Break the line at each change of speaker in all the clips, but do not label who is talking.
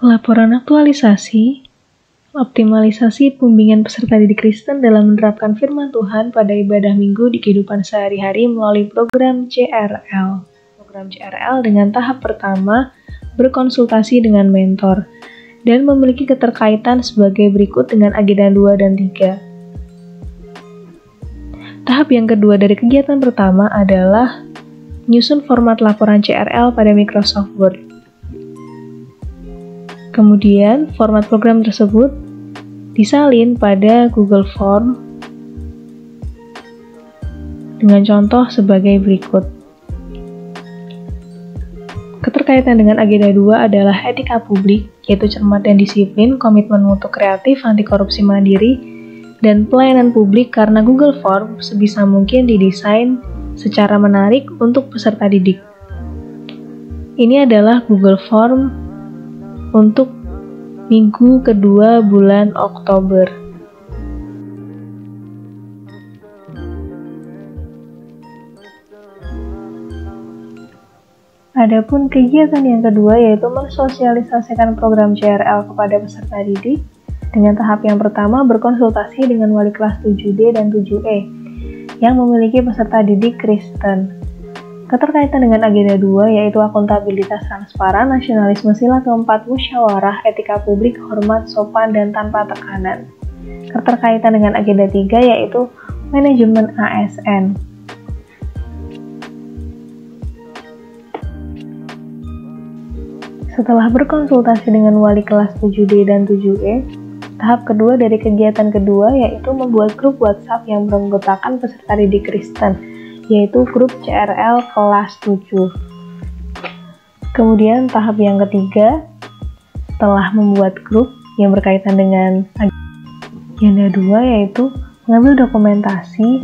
Laporan aktualisasi, optimalisasi pembimbingan peserta didik Kristen dalam menerapkan firman Tuhan pada ibadah minggu di kehidupan sehari-hari melalui program CRL. Program CRL dengan tahap pertama, berkonsultasi dengan mentor, dan memiliki keterkaitan sebagai berikut dengan agenda 2 dan 3. Tahap yang kedua dari kegiatan pertama adalah menyusun format laporan CRL pada Microsoft Word. Kemudian, format program tersebut disalin pada Google Form dengan contoh sebagai berikut. Keterkaitan dengan agenda 2 adalah etika publik, yaitu cermat dan disiplin, komitmen mutu kreatif, anti korupsi mandiri, dan pelayanan publik karena Google Form sebisa mungkin didesain secara menarik untuk peserta didik. Ini adalah Google Form untuk minggu kedua bulan Oktober. Adapun kegiatan yang kedua yaitu mensosialisasikan program CRL kepada peserta didik. Dengan tahap yang pertama berkonsultasi dengan wali kelas 7D dan 7E yang memiliki peserta didik Kristen. Keterkaitan dengan agenda 2 yaitu akuntabilitas transparan, nasionalisme, sila keempat, musyawarah, etika publik, hormat, sopan, dan tanpa tekanan. Keterkaitan dengan agenda 3 yaitu manajemen ASN. Setelah berkonsultasi dengan wali kelas 7D dan 7E, tahap kedua dari kegiatan kedua yaitu membuat grup WhatsApp yang beranggotakan peserta didik Kristen, yaitu grup CRL kelas 7. Kemudian tahap yang ketiga, setelah membuat grup yang berkaitan dengan agenda 2 yaitu mengambil dokumentasi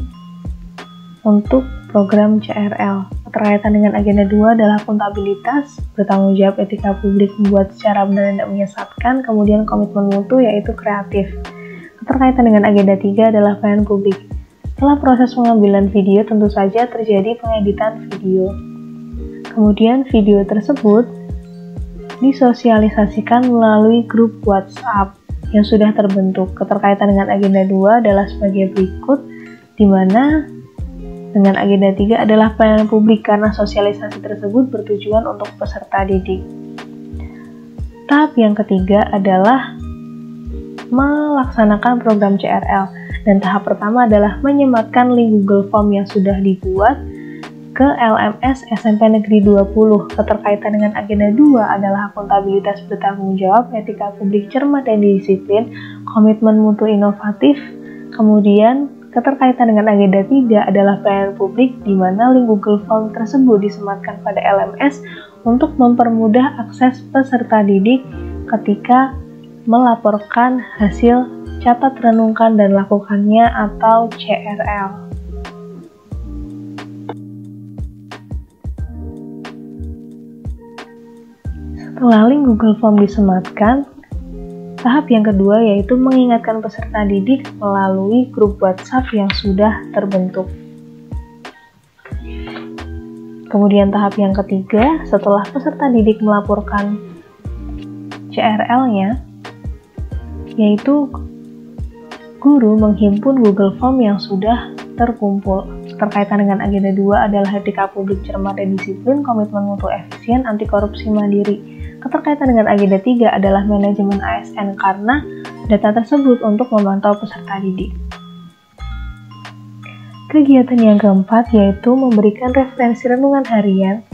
untuk program CRL. Keterkaitan dengan agenda 2 adalah akuntabilitas, bertanggung jawab, etika publik, membuat secara benar dan tidak menyesatkan, kemudian komitmen mutu yaitu kreatif. Keterkaitan dengan agenda 3 adalah pelayanan publik. Setelah proses pengambilan video, tentu saja terjadi pengeditan video. Kemudian video tersebut disosialisasikan melalui grup WhatsApp yang sudah terbentuk. Keterkaitan dengan agenda 2 adalah sebagai berikut, di mana dengan agenda 3 adalah pelayanan publik karena sosialisasi tersebut bertujuan untuk peserta didik. Tahap yang ketiga adalah melaksanakan program CRL. Dan tahap pertama adalah menyematkan link Google Form yang sudah dibuat ke LMS SMP Negeri 20. Keterkaitan dengan agenda 2 adalah akuntabilitas, bertanggung jawab, etika publik, cermat dan disiplin, komitmen mutu inovatif. Kemudian keterkaitan dengan agenda 3 adalah pelayanan publik di mana link Google Form tersebut disematkan pada LMS untuk mempermudah akses peserta didik ketika melaporkan hasil catat, renungkan, dan lakukannya atau CRL. Setelah link Google Form disematkan, tahap yang kedua yaitu mengingatkan peserta didik melalui grup WhatsApp yang sudah terbentuk. Kemudian tahap yang ketiga, setelah peserta didik melaporkan CRL-nya, yaitu guru menghimpun Google Form yang sudah terkumpul. Terkaitan dengan agenda 2 adalah etika publik, cermat dan disiplin, komitmen mutu efisien, anti korupsi mandiri. Keterkaitan dengan agenda 3 adalah manajemen ASN karena data tersebut untuk memantau peserta didik. Kegiatan yang keempat yaitu memberikan referensi renungan harian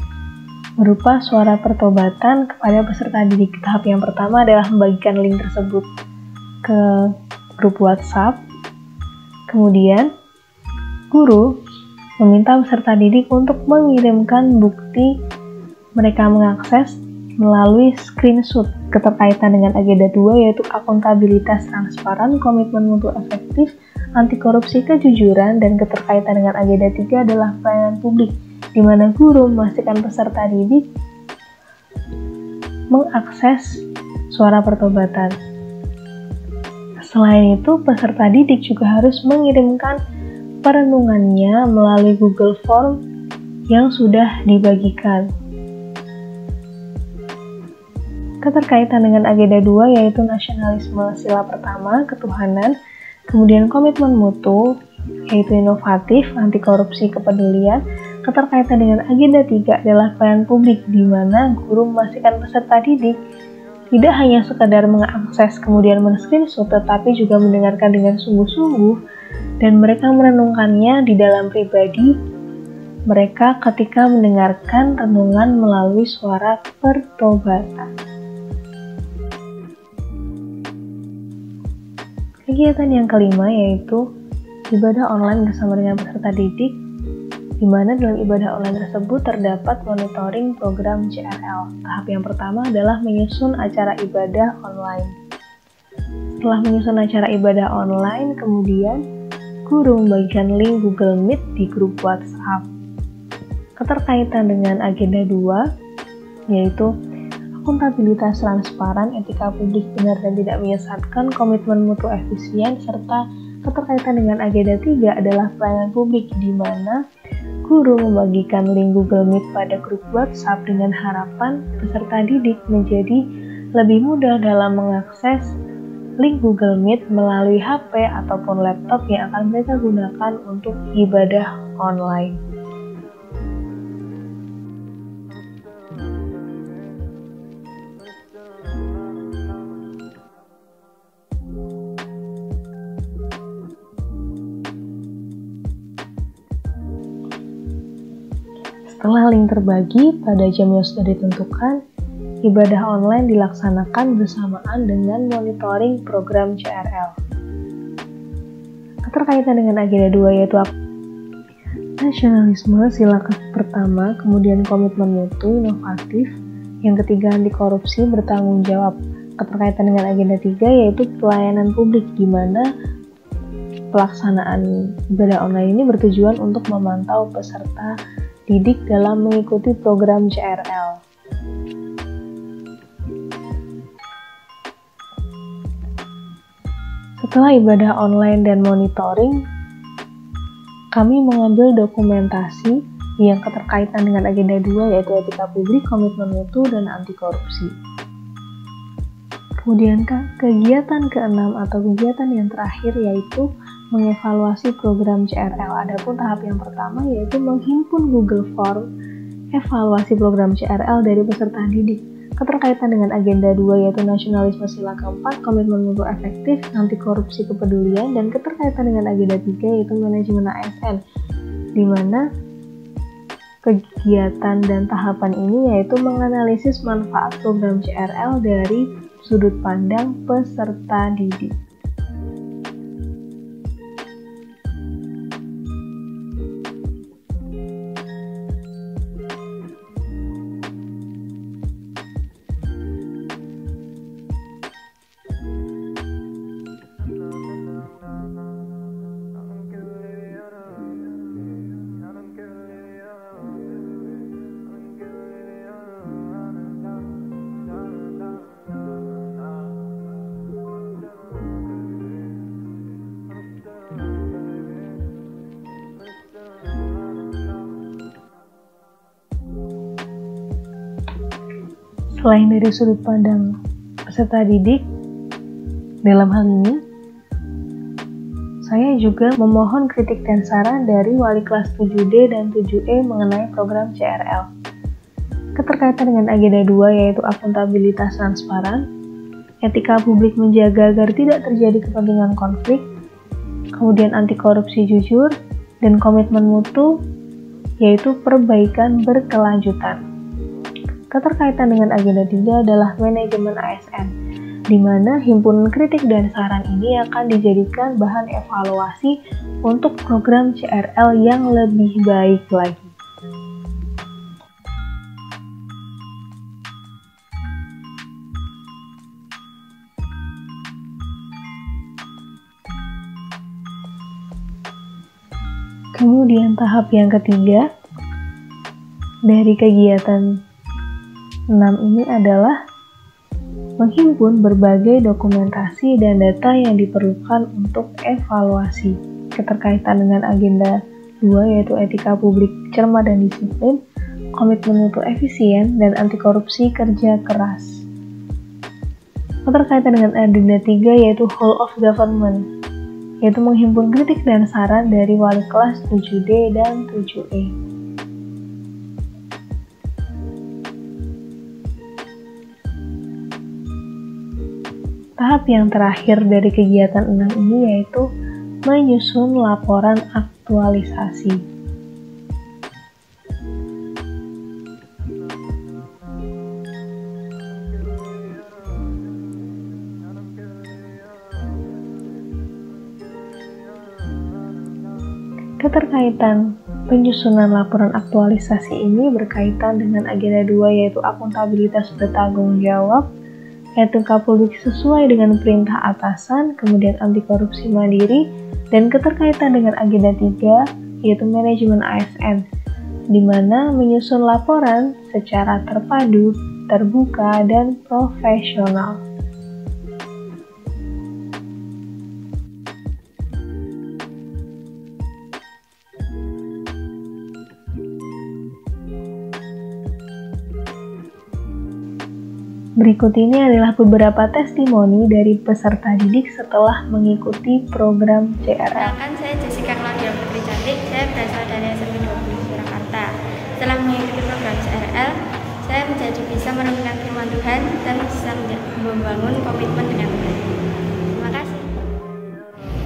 berupa suara pertobatan kepada peserta didik. Tahap yang pertama adalah membagikan link tersebut ke grup WhatsApp. Kemudian, guru meminta peserta didik untuk mengirimkan bukti mereka mengakses melalui screenshot. Keterkaitan dengan agenda 2 yaitu akuntabilitas transparan, komitmen mutu efektif, anti korupsi, kejujuran, dan keterkaitan dengan agenda 3 adalah pelayanan publik, di mana guru memastikan peserta didik mengakses suara pertobatan. Selain itu, peserta didik juga harus mengirimkan perenungannya melalui Google Form yang sudah dibagikan. Keterkaitan dengan agenda 2 yaitu nasionalisme sila pertama, ketuhanan, kemudian komitmen mutu, yaitu inovatif, anti korupsi, kepedulian. Keterkaitan dengan agenda 3 adalah pelayanan publik, di mana guru memastikan peserta didik tidak hanya sekadar mengakses kemudian men-screenshot, tetapi juga mendengarkan dengan sungguh-sungguh dan mereka merenungkannya di dalam pribadi mereka ketika mendengarkan renungan melalui suara pertobatan. Kegiatan yang kelima yaitu ibadah online bersama dengan peserta didik, di mana dalam ibadah online tersebut terdapat monitoring program CRL. Tahap yang pertama adalah menyusun acara ibadah online. Setelah menyusun acara ibadah online, kemudian guru membagikan link Google Meet di grup WhatsApp. Keterkaitan dengan agenda 2 yaitu akuntabilitas transparan, etika publik benar dan tidak menyesatkan, komitmen mutu efisien, serta keterkaitan dengan agenda 3 adalah pelayanan publik, di mana guru membagikan link Google Meet pada grup WhatsApp dengan harapan peserta didik menjadi lebih mudah dalam mengakses link Google Meet melalui HP ataupun laptop yang akan mereka gunakan untuk ibadah online. Setelah link terbagi pada jam yang sudah ditentukan, ibadah online dilaksanakan bersamaan dengan monitoring program CRL. Keterkaitan dengan agenda 2 yaitu nasionalisme sila pertama, kemudian komitmen mutu, inovatif, yang ketiga anti korupsi, bertanggung jawab. Keterkaitan dengan agenda 3 yaitu pelayanan publik, di mana pelaksanaan ibadah online ini bertujuan untuk memantau peserta didik dalam mengikuti program CRL. Setelah ibadah online dan monitoring, kami mengambil dokumentasi yang keterkaitan dengan agenda 2 yaitu etika publik, komitmen mutu, dan anti korupsi. Kemudian kegiatan ke-6 atau kegiatan yang terakhir yaitu mengevaluasi program CRL. Adapun tahap yang pertama yaitu menghimpun Google Form evaluasi program CRL dari peserta didik. Keterkaitan dengan agenda 2 yaitu nasionalisme sila keempat, komitmen mutu efektif, anti korupsi, kepedulian, dan keterkaitan dengan agenda 3 yaitu manajemen ASN, di mana kegiatan dan tahapan ini yaitu menganalisis manfaat program CRL dari sudut pandang peserta didik. Selain dari sudut pandang peserta didik, dalam hal ini, saya juga memohon kritik dan saran dari wali kelas 7D dan 7E mengenai program CRL. Keterkaitan dengan agenda 2 yaitu akuntabilitas transparan, etika publik menjaga agar tidak terjadi kepentingan konflik, kemudian anti korupsi jujur, dan komitmen mutu yaitu perbaikan berkelanjutan. Keterkaitan dengan agenda 3 adalah manajemen ASN, di mana himpunan kritik dan saran ini akan dijadikan bahan evaluasi untuk program CRL yang lebih baik lagi. Kemudian tahap yang ketiga dari kegiatan 6 ini adalah menghimpun berbagai dokumentasi dan data yang diperlukan untuk evaluasi. Keterkaitan dengan agenda 2 yaitu etika publik cermat dan disiplin, komitmen mutu efisien, dan anti korupsi kerja keras. Keterkaitan dengan agenda 3 yaitu whole of government, yaitu menghimpun kritik dan saran dari wali kelas 7D dan 7E. Tahap yang terakhir dari kegiatan 6 ini yaitu menyusun laporan aktualisasi. Keterkaitan penyusunan laporan aktualisasi ini berkaitan dengan agenda 2 yaitu akuntabilitas bertanggung jawab, yaitu Kapolri sesuai dengan perintah atasan, kemudian anti korupsi mandiri, dan keterkaitan dengan agenda 3 yaitu manajemen ASN, di mana menyusun laporan secara terpadu, terbuka, dan profesional. Berikut ini adalah beberapa testimoni dari peserta didik setelah mengikuti program CRL.
Perkenalkan, saya Jessica Claudia Putri Cantik, saya berasal dari SMP 20 Surakarta. Setelah mengikuti program CRL, saya menjadi bisa merenungkan firman Tuhan dan bisa membangun komitmen dengan baik. Terima kasih.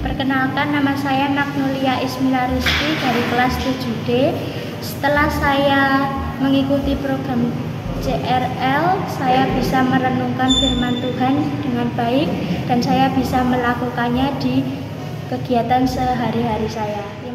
Perkenalkan, nama saya Magnolia Ismila Rizky dari kelas 7D. Setelah saya mengikuti program CRL, saya bisa merenungkan firman Tuhan dengan baik dan saya bisa melakukannya di kegiatan sehari-hari saya.